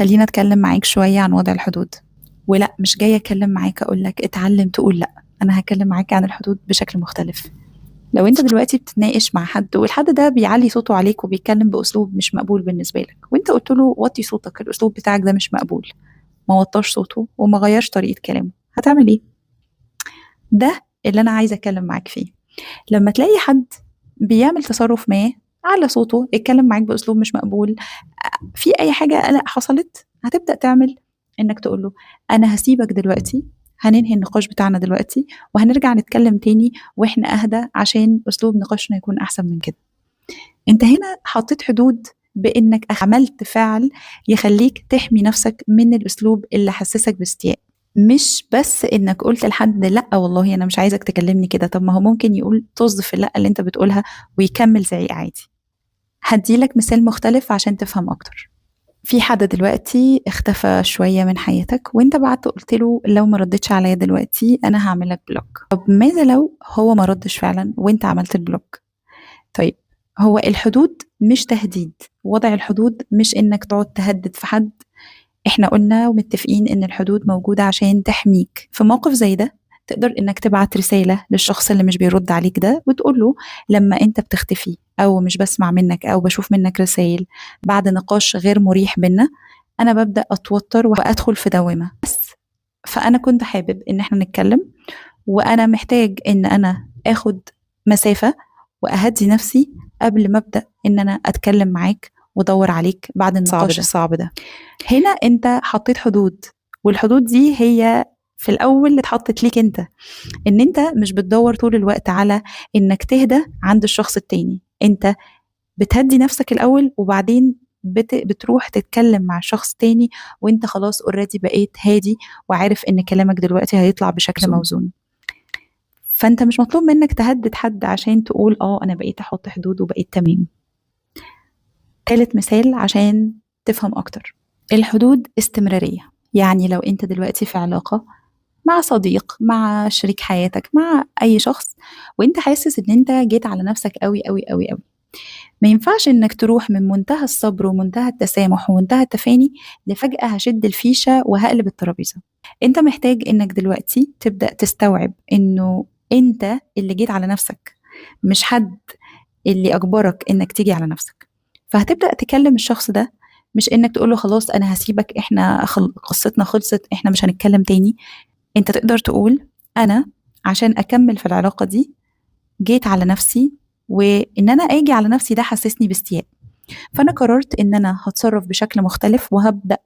خلينا اتكلم معاك شوية عن وضع الحدود. ولا مش جاية اتكلم معاك اقولك اتعلم تقول لا، انا هكلم معاك عن الحدود بشكل مختلف. لو انت دلوقتي بتتناقش مع حد والحد ده بيعلي صوته عليك وبيتكلم باسلوب مش مقبول بالنسبة لك، وانت قلت له وطي صوتك، الاسلوب بتاعك ده مش مقبول، ما وطاش صوته وما غيرش طريقة كلامه، هتعمل ايه؟ ده اللي انا عايزة اتكلم معاك فيه. لما تلاقي حد بيعمل تصرف ما، على صوته، اتكلم معاك باسلوب مش مقبول، في اي حاجه قلق حصلت، هتبدا تعمل انك تقول له انا هسيبك دلوقتي، هننهي النقاش بتاعنا دلوقتي وهنرجع نتكلم تاني واحنا اهدى عشان اسلوب نقاشنا يكون احسن من كده. انت هنا حطيت حدود بانك عملت فعل يخليك تحمي نفسك من الاسلوب اللي حسسك باستياء. مش بس انك قلت لحد لا والله انا مش عايزك تكلمني كده، طب ما هو ممكن يقول طز في اللا اللي انت بتقولها ويكمل زعيق عادي. هديلك مثال مختلف عشان تفهم اكتر. في حد دلوقتي اختفى شوية من حياتك وانت بعت قلت له لو ما ردتش عليا دلوقتي انا هعمل لك بلوك. طب ماذا لو هو ما ردش فعلا وانت عملت البلوك؟ طيب، هو الحدود مش تهديد. وضع الحدود مش انك تقعد تهدد في حد. احنا قلنا ومتفقين ان الحدود موجودة عشان تحميك. في موقف زي ده تقدر انك تبعت رسالة للشخص اللي مش بيرد عليك ده وتقول له لما انت بتختفي او مش بسمع منك او بشوف منك رسائل بعد نقاش غير مريح بينا، انا ببدأ اتوتر وادخل في دوامة. بس فانا كنت حابب ان احنا نتكلم، وانا محتاج ان انا اخد مسافة واهدي نفسي قبل ما ابدأ ان انا اتكلم معاك وادور عليك بعد النقاش الصعب ده. هنا انت حطيت حدود، والحدود دي هي في الاول اللي اتحطت ليك انت، ان انت مش بتدور طول الوقت على انك تهدى عند الشخص التاني، انت بتهدي نفسك الاول وبعدين بتروح تتكلم مع شخص تاني وانت خلاص اوريدي بقيت هادي وعارف ان كلامك دلوقتي هيطلع بشكل موزون. فانت مش مطلوب منك تهدد حد عشان تقول انا بقيت احط حدود وبقيت تمام. ثالث مثال عشان تفهم اكتر، الحدود استمرارية. يعني لو انت دلوقتي في علاقة مع صديق، مع شريك حياتك، مع اي شخص، وانت حاسس ان انت جيت على نفسك قوي قوي قوي قوي، ما ينفعش انك تروح من منتهى الصبر ومنتهى التسامح ومنتهى التفاني لفجأة هشد الفيشة وهقلب الترابيزة. انت محتاج انك دلوقتي تبدأ تستوعب انه انت اللي جيت على نفسك، مش حد اللي اجبرك انك تيجي على نفسك. فهتبدأ تكلم الشخص ده، مش انك تقوله خلاص انا هسيبك، احنا قصتنا خلصت، احنا مش هنتكلم تاني. انت تقدر تقول انا عشان اكمل في العلاقة دي جيت على نفسي، وان انا اجي على نفسي ده حسسني باستياء، فانا قررت ان انا هتصرف بشكل مختلف وهبدأ